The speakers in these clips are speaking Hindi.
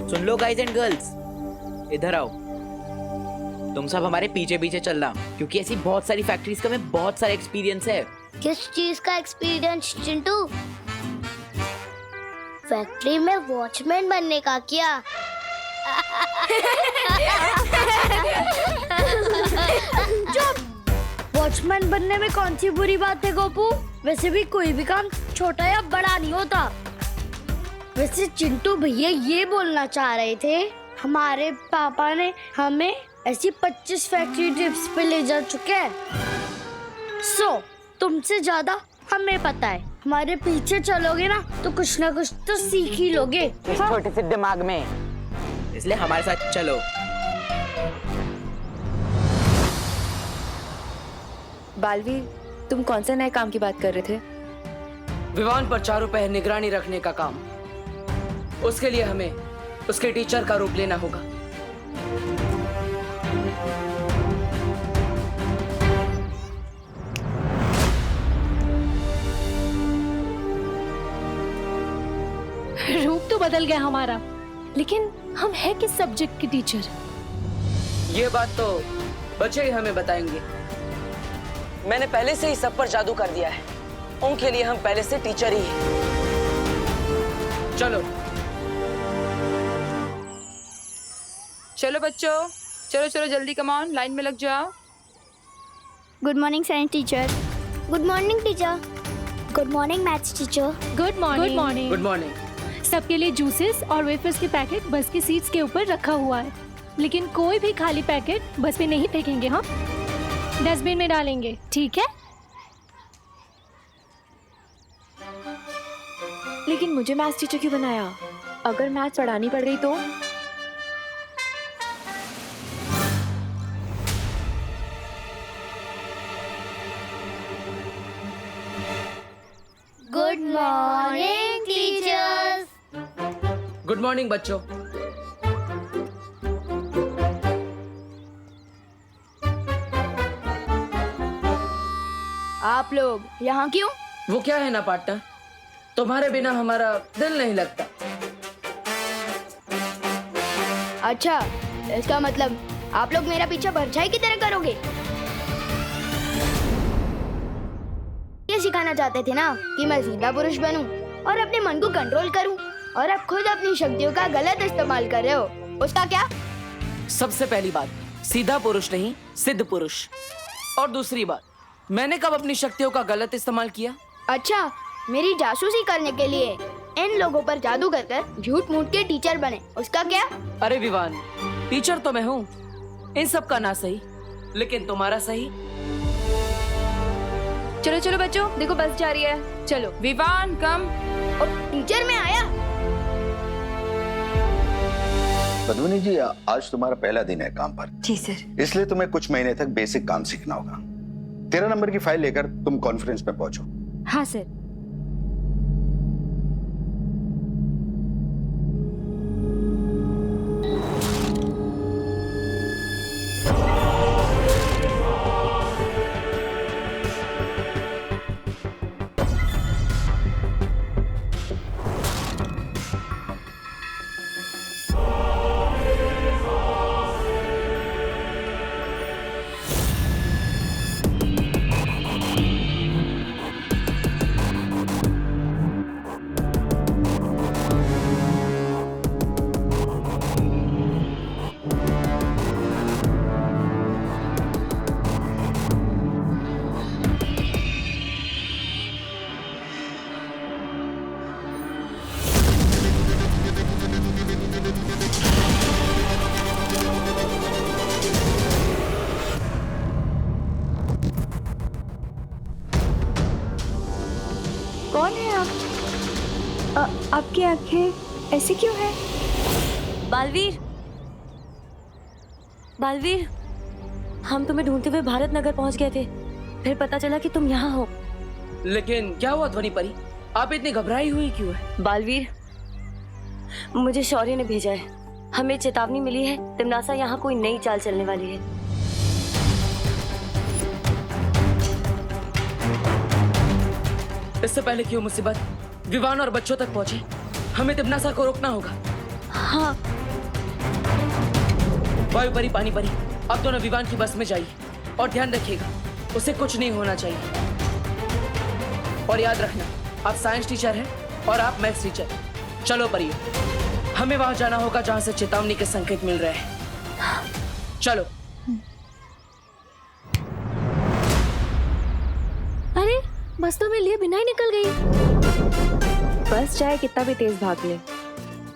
Soon low guys and girls, इधर आओ। तुम सब हमारे पीछे पीछे चलना, क्योंकि ऐसी बहुत सारी फैक्ट्रीज का हमें बहुत सारा एक्सपीरियंस है। किस चीज का एक्सपीरियंस चिंटू? फैक्ट्री में वॉचमैन बनने का क्या? वॉचमैन बनने में कौन सी बुरी बात है गोपू? वैसे भी कोई भी काम छोटा या बड़ा नहीं होता। वैसे चिंटू भैया ये बोलना चाह रहे थे, हमारे पापा ने हमें ऐसी 25 फैक्ट्री ट्रिप्स पे ले जा चुके हैं। तुमसे ज्यादा हमें पता है। हमारे पीछे चलोगे ना तो कुछ ना कुछ तो सीख ही लोगे। इस छोटे से दिमाग में, इसलिए हमारे साथ चलो। बालवीर, तुम कौन से नए काम की बात कर रहे थे? विवान पर चारों पहर निगरानी रखने का काम। उसके लिए हमें उसके टीचर का रूप लेना होगा। रूप तो बदल गया हमारा, लेकिन हम है किस सब्जेक्ट के टीचर? ये बात तो बच्चे ही हमें बताएंगे। मैंने पहले से ही सब पर जादू कर दिया है। उनके लिए हम पहले से टीचर ही हैं। चलो चलो बच्चों, चलो चलो जल्दी, कम ऑन, लाइन में लग जाओ। Good morning science teacher. Good morning teacher. Good morning maths teacher. Good morning. Good morning. Good morning. सबके लिए जूसेस और वेफर्स के पैकेट बस की सीट्स के ऊपर रखा हुआ है, लेकिन कोई भी खाली पैकेट बस में नहीं फेंकेंगे। हम डस्टबिन में डालेंगे, ठीक है? लेकिन मुझे मैथ्स टीचर क्यों बनाया? अगर मैथ्स पढ़ानी पड़ गई तो? Good morning teachers. Good morning बच्चों। आप लोग यहाँ क्यों? वो क्या है ना पार्टनर, तुम्हारे बिना हमारा दिल नहीं लगता। अच्छा, इसका मतलब आप लोग मेरा पीछा परछाई की तरह करोगे? ये सिखाना चाहते थे ना कि मैं सीधा पुरुष बनूं और अपने मन को कंट्रोल करूं, और अब खुद अपनी शक्तियों का गलत इस्तेमाल कर रहे हो। उसका क्या? सबसे पहली बात, सीधा पुरुष नहीं, सिद्ध पुरुष। और दूसरी बात, मैंने कब अपनी शक्तियों का गलत इस्तेमाल किया? अच्छा, मेरी जासूसी करने के लिए इन लोगों पर जादू कर झूठ मूठ के टीचर बने, उसका क्या? अरे विवान, टीचर तो मैं हूँ, इन सब का ना सही, लेकिन तुम्हारा सही। चलो चलो बच्चों, देखो बस जा रही है। चलो विवान, कम। और टीचर में आया। पद्मिनी जी, आज तुम्हारा पहला दिन है काम पर। जी सर। इसलिए तुम्हें कुछ महीने तक बेसिक काम सीखना होगा। 13 नंबर की फाइल लेकर तुम कॉन्फ्रेंस में पहुंचो। हाँ सर। कौन है आप? आपकी आंखें ऐसी क्यों है? बालवीर, बालवीर, हम तुम्हें ढूंढते हुए भारत नगर पहुंच गए थे, फिर पता चला कि तुम यहाँ हो। लेकिन क्या हुआ ध्वनि परी, आप इतनी घबराई हुई क्यों है? बालवीर, मुझे शौर्य ने भेजा है। हमें चेतावनी मिली है, तिमनासा यहाँ कोई नई चाल चलने वाली है। इससे पहले क्यों मुसीबत विवान और बच्चों तक पहुंचे, हमें तिमनासा को रोकना होगा। हाँ। वायु परी, पानी परी, अब दोनों विमान की बस में जाइए और ध्यान रखिएगा उसे कुछ नहीं होना चाहिए। और याद रखना, आप साइंस टीचर हैं और आप मैथ्स टीचर। चलो परी, हमें वहां जाना होगा जहां से चेतावनी के संकेत मिल रहे हैं। चलो। अरे बस तो मेरे लिए बिना ही निकल गई। बस चाहे कितना भी तेज भाग ले,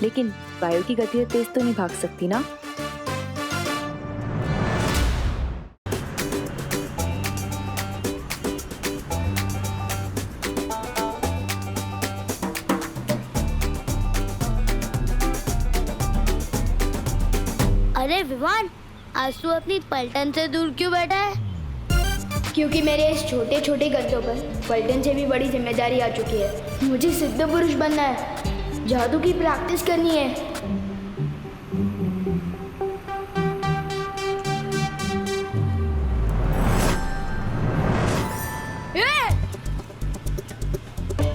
लेकिन वायु की गति से तेज तो नहीं भाग सकती ना। अरे विवान, आज तू अपनी पलटन से दूर क्यों बैठा है? क्योंकि मेरे इस छोटे छोटे कंधों पर पलटन से भी बड़ी जिम्मेदारी आ चुकी है। मुझे सिद्ध पुरुष बनना है, जादू की प्रैक्टिस करनी है।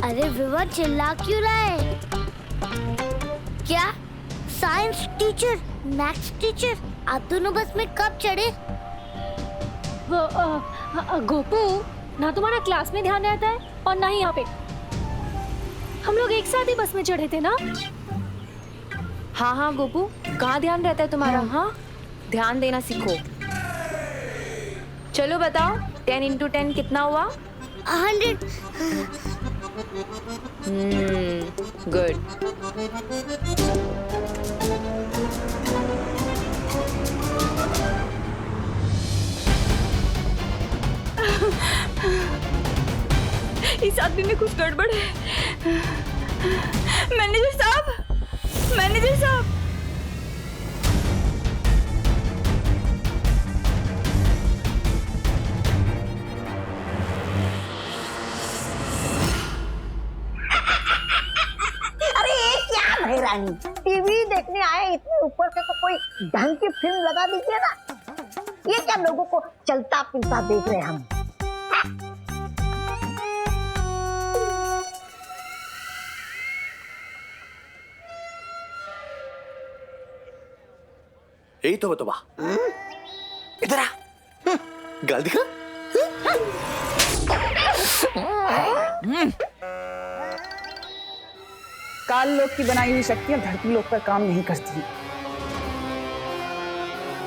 अरे विवान, चिल्ला क्यों रहा है? क्या साइंस टीचर, मैथ्स टीचर, आप दोनों बस में कब चढ़े? गोपू, ना तुम्हारा क्लास में ध्यान रहता है और ना ही यहाँ पे। हम लोग एक साथ ही बस में चढ़े थे ना। हाँ हाँ गोपू, कहाँ ध्यान रहता है तुम्हारा? हाँ, ध्यान देना सीखो। चलो बताओ, 10 × 10 कितना हुआ? 100। गुड। इस आदमी में कुछ गड़बड़ है। मैनेजर साहब, मैनेजर साहब। अरे ये क्या भाई रानी, टीवी देखने आए, इतने ऊपर से तो कोई ढंग की फिल्म लगा दीजिए ना। ये क्या लोगों को चलता फिरता देख रहे हैं हम। यही तो बतवा, इधर आ, गाल दिखा। काल लोक की बनाई हुई शक्तियां धरती लोक पर काम नहीं करती,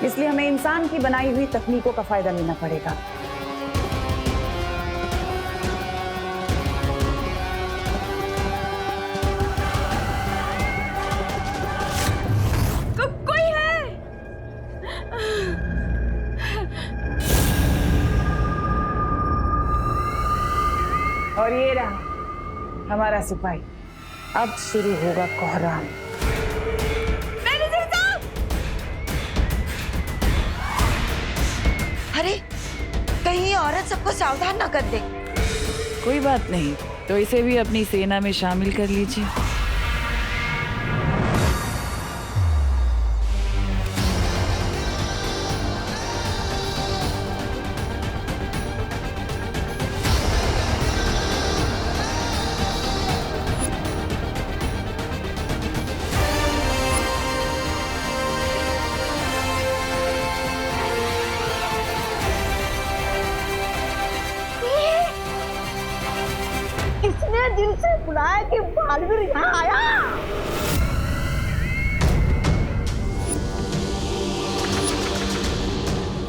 इसलिए हमें इंसान की बनाई हुई तकनीकों का फायदा लेना पड़ेगा। कोई है? और ये रहा हमारा सिपाही। अब शुरू होगा कोहराम। अरे कहीं ये औरत सबको सावधान ना कर दे। कोई बात नहीं, तो इसे भी अपनी सेना में शामिल कर लीजिए। किसने दिल से बुलाया कि बालवीर यहाँ आया?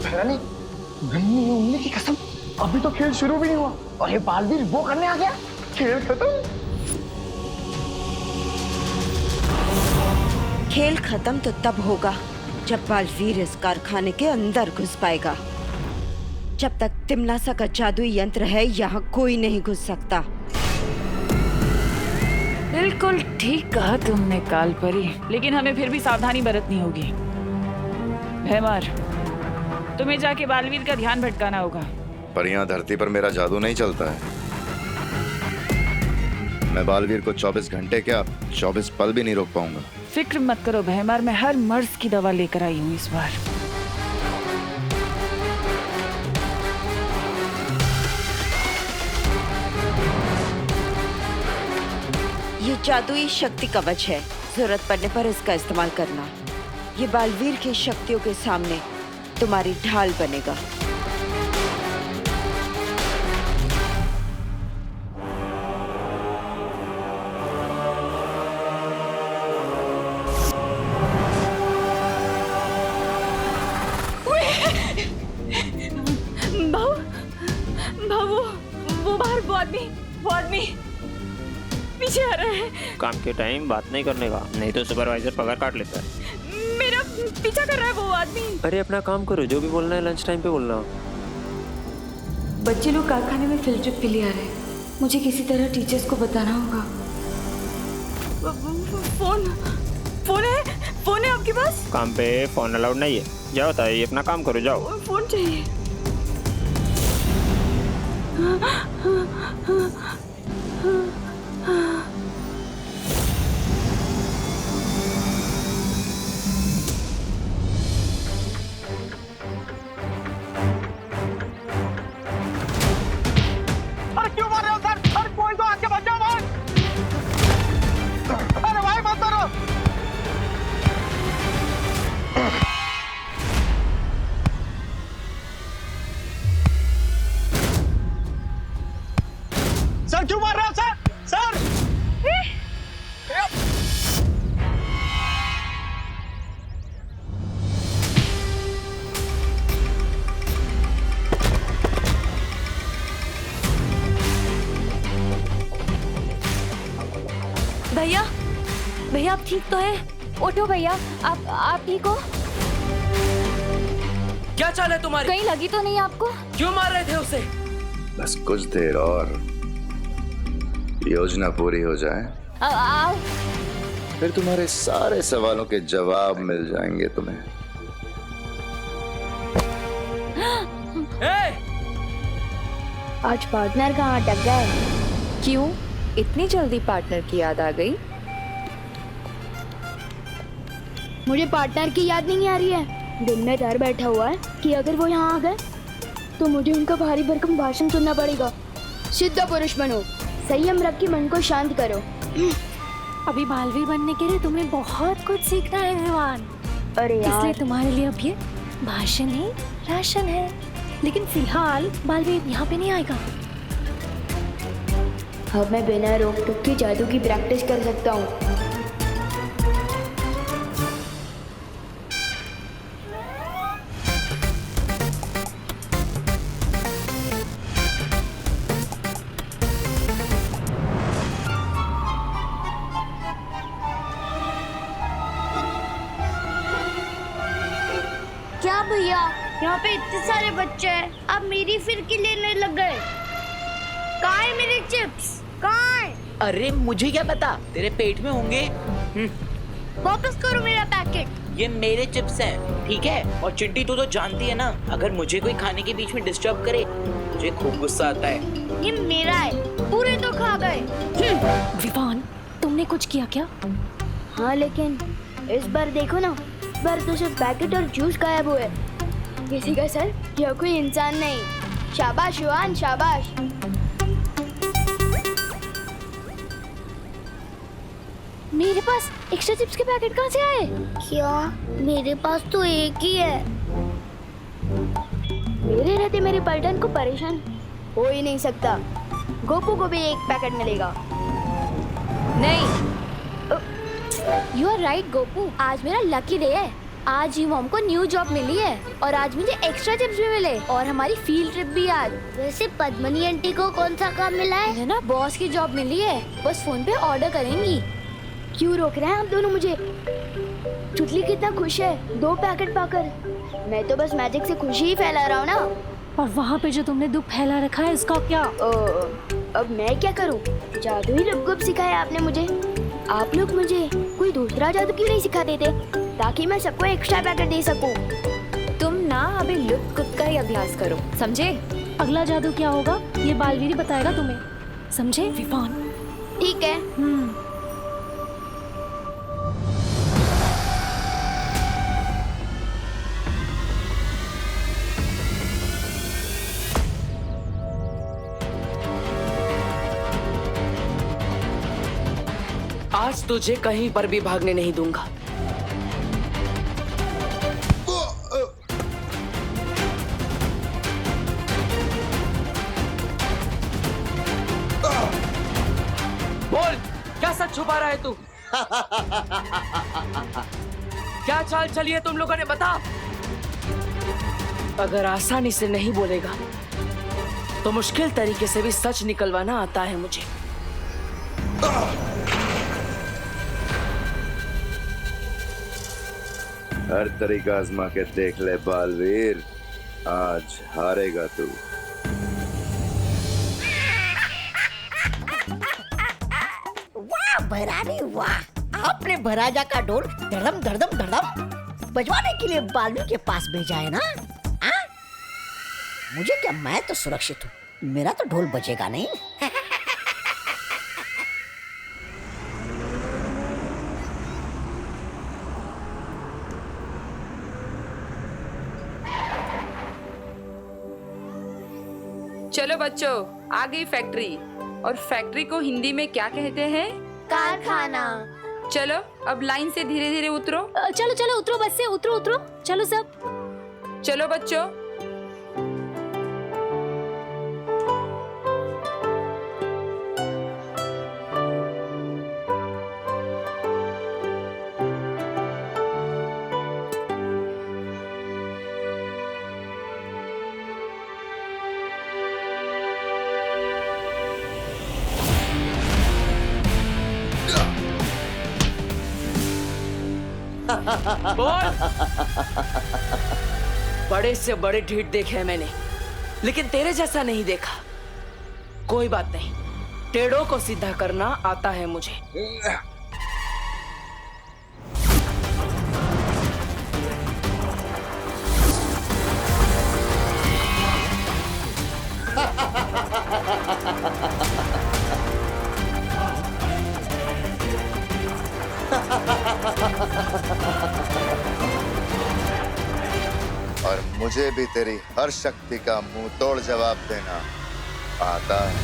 रानी, नन्ही उंगली की कसम, अभी तो खेल शुरू भी नहीं हुआ और ये बालवीर वो करने आ गया। खेल खत्म। खेल खत्म तो तब होगा जब बालवीर इस कारखाने के अंदर घुस पाएगा। जब तक तिमनासा का जादुई यंत्र है, यहाँ कोई नहीं घुस सकता। बिल्कुल ठीक कहा तुमने कालपरी, लेकिन हमें फिर भी सावधानी बरतनी होगी। भैमार, तुम्हें जाके बालवीर का ध्यान भटकाना होगा। पर यहाँ धरती पर मेरा जादू नहीं चलता है। मैं बालवीर को 24 घंटे क्या 24 पल भी नहीं रोक पाऊंगा। फिक्र मत करो भैमार, मैं हर मर्ज की दवा लेकर आई हूँ इस बार। ये जादुई शक्ति कवच है, जरूरत पड़ने पर इसका इस्तेमाल करना। ये बालवीर की शक्तियों के सामने तुम्हारी ढाल बनेगा। वो बाहर वो आदमी पीछे आ रहा है। काम के टाइम बात नहीं करने का, नहीं तो सुपरवाइजर पगार काट लेता है। मेरा पीछा कर रहा है वो आदमी। अरे अपना काम करो, जो भी बोलना है लंच टाइम पे बोलना। बच्चे लोग कारखाने में फील्ड ट्रिप के लिए आ रहे हैं। मुझे किसी तरह टीचर्स को बताना होगा। फोन है आपके पास? काम पे फोन अलाउड नहीं है। जाओ ताई, अपना काम करो, जाओ। फोन चाहिए। अरे क्यों मार रहे हो सर? अरे कोई तो आके बचाओ भाई! अरे भाई मत मारो! सर क्यों मार रहे हो सर? सर! भैया आप ठीक तो हैं? उठो भैया, आप ठीक हो? क्या चाल है तुम्हारी? कहीं लगी तो नहीं आपको? क्यों मार रहे थे उसे? बस कुछ देर और योजना पूरी हो जाए, फिर तुम्हारे सारे सवालों के जवाब मिल जाएंगे तुम्हें। आज पार्टनर कहाँ अटक गए? क्यों इतनी जल्दी पार्टनर की याद आ गई? मुझे पार्टनर की याद नहीं आ रही है। दिल में डर बैठा हुआ है कि अगर वो यहाँ आ गए तो मुझे उनका भारी भरकम भाषण सुनना पड़ेगा। सिद्ध पुरुष बनो, संयम रख के मन को शांत करो। अभी बालवीर बनने के लिए तुम्हें बहुत कुछ सीखना है विवान। अरे यार, इसलिए तुम्हारे लिए अब ये भाषण ही राशन है। लेकिन फिलहाल बालवीर यहाँ पे नहीं आएगा। अब मैं बिना रोक टोक के जादू की प्रैक्टिस कर सकता हूँ। क्या भैया, यहाँ पे इतने सारे बच्चे हैं, आप मेरी फिरकी लेने लग गए। कहाँ है मेरे चिप्स? कहाँ है? अरे मुझे क्या पता, तेरे पेट में होंगे। वापस करो मेरा पैकेट। ये मेरे चिप्स हैं, ठीक है? और चिंटी तू तो जानती है ना, अगर मुझे कोई खाने के बीच में डिस्टर्ब करे मुझे खूब गुस्सा आता है। ये मेरा है, पूरे तो खा गए। विवान, तुमने कुछ किया क्या? हाँ, लेकिन इस बार देखो ना, इस बार तो सिर्फ पैकेट और जूस गायब हुए। किसी का सर या कोई इंसान नहीं। शाबाश विवान, शाबाश। मेरे पास एक्स्ट्रा चिप्स के पैकेट कहाँ से आए? क्या? मेरे पास तो एक ही है। मेरे रहते मेरे पलटन को परेशान हो ही नहीं सकता। गोपू को भी एक पैकेट मिलेगा। नहीं, यू आर राइट गोपू, आज मेरा लकी डे है। आज ही मॉम को न्यू जॉब मिली है और आज मुझे एक्स्ट्रा चिप्स भी मिले और हमारी फील्ड ट्रिप भी आज। वैसे पद्मनी आंटी को कौन सा काम मिला है? ना बॉस की जॉब मिली है, बस फोन पे ऑर्डर करेंगी। क्यों रोक रहे हैं आप दोनों मुझे? चुटली कितना खुश है 2 पैकेट पाकर। मैं तो बस मैजिक से खुशी ही फैला रहा हूँ ना। और वहाँ पे जो तुमने दुख फैला रखा है, इसका क्या? अब मैं क्या करूँ? जादू ही लुप-गुप सिखाया आपने मुझे। आप लोग मुझे कोई दूसरा जादू क्यों नहीं सिखा देते, ताकि मैं सबको एक्स्ट्रा पैकेट दे सकूं? तुम ना अभी लुप-गुप का ही अभ्यास करो, समझे? अगला जादू क्या होगा ये बालवीर बताएगा तुम्हें, समझे विवान? ठीक है। आज आज तुझे कहीं पर भी भागने नहीं दूंगा। बोल, क्या सच छुपा रहा है तू? क्या चाल चली है तुम लोगों ने, बता। अगर आसानी से नहीं बोलेगा तो मुश्किल तरीके से भी सच निकलवाना आता है मुझे। हर तरीका आजमा के देख ले बालवीर, आज हारेगा तू। वाह भैरानी वाह, आपने भराजा का ढोल धड़म धड़म धड़म बजवाने के लिए बालू के पास भेजा है ना? हाँ? मुझे क्या, मैं तो सुरक्षित हूँ, मेरा तो ढोल बजेगा नहीं। चलो बच्चों, आ गई फैक्ट्री। और फैक्ट्री को हिंदी में क्या कहते हैं? कारखाना। चलो अब लाइन से धीरे धीरे उतरो। चलो चलो उतरो, बस से उतरो उतरो, चलो सब। चलो बच्चों। बोल। बड़े से बड़े ढीठ देखे हैं मैंने, लेकिन तेरे जैसा नहीं देखा। कोई बात नहीं, टेढ़ों को सीधा करना आता है मुझे। और मुझे भी तेरी हर शक्ति का मुंह तोड़ जवाब देना आता है।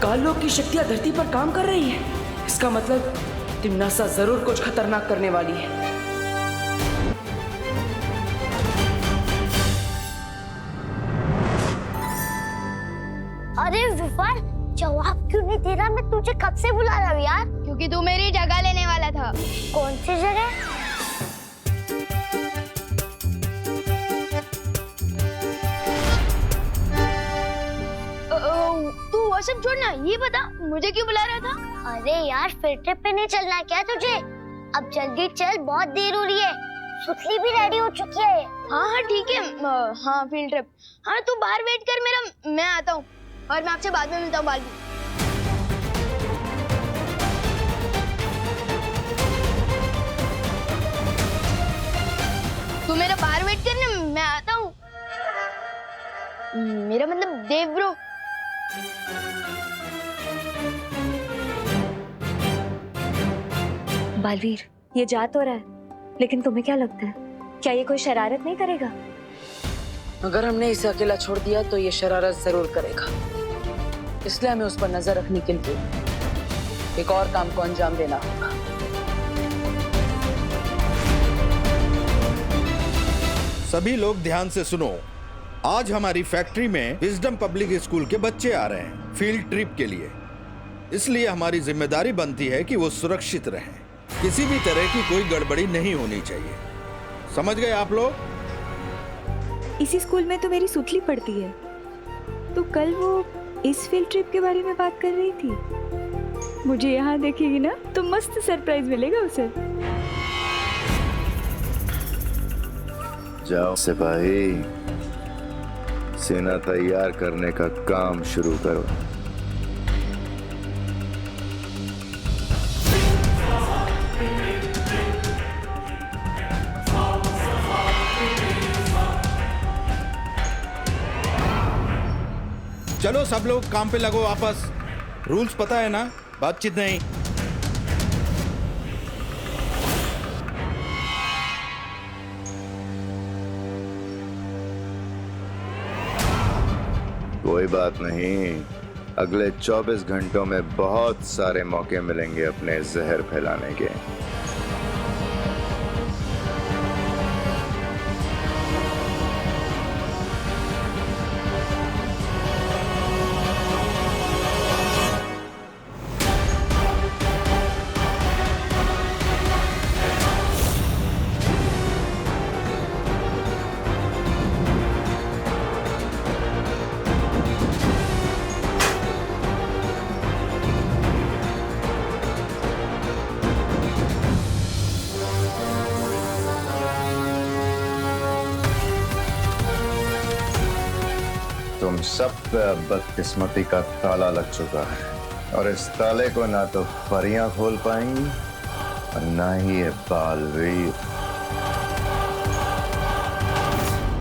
कालों की शक्तियां धरती पर काम कर रही हैं। इसका मतलब तिम्नासा जरूर कुछ खतरनाक करने वाली है। अरे विवान, जवाब क्यों नहीं दे रहा? मैं तुझे कब से बुला रहा हूँ यार। क्योंकि तू मेरी जगह लेने वाला था। कौन सी जगह? तू वो सब छोड़ना, ये बता मुझे क्यों बुला रहा था? अरे यार, फील्ड ट्रिप पे नहीं चलना क्या तुझे? अब जल्दी चल, बहुत देर हो रही है। सुतली भी रेडी हो चुकी है। हाँ हाँ ठीक है। हाँ फील्ड ट्रिप। हाँ तू बाहर वेट कर मेरा, मैं आता हूँ और मैं आपसे बाद में मिलता हूँ बालवी। तू मेरा बाहर वेट करना, मैं आता हूँ। मेरा मतलब देव ब्रो। बालवीर, ये जा तो रहा है, लेकिन तुम्हें क्या लगता है, क्या ये कोई शरारत नहीं करेगा? अगर हमने इसे अकेला छोड़ दिया तो ये शरारत जरूर करेगा। इसलिए हमें उस पर नजर रखने के लिए एक और काम को अंजाम देना होगा। सभी लोग ध्यान से सुनो। आज हमारी फैक्ट्री में विजडम पब्लिक स्कूल के बच्चे आ रहे हैं फील्ड ट्रिप के लिए। इसलिए हमारी जिम्मेदारी बनती है कि वो सुरक्षित रहें। किसी भी तरह की कोई गड़बड़ी नहीं होनी चाहिए। समझ गए आप लोग? इसी स्कूल में तो मेरी सुतली पढ़ती है, तो कल वो इस फील्ड ट्रिप के बारे में बात कर रही थी। मुझे यहाँ देखेगी ना तो मस्त सरप्राइज मिलेगा उसे। जाओ सिपाही, सेना तैयार करने का काम शुरू करो। चलो सब लोग काम पे लगो वापस। रूल्स पता है ना, बातचीत नहीं। कोई बात नहीं, अगले 24 घंटों में बहुत सारे मौके मिलेंगे अपने जहर फैलाने के। तुम सब पे अब बदकिस्मती का ताला लग चुका है और इस ताले को ना तो परियां खोल पाएंगी और ना ही ये बालवीर।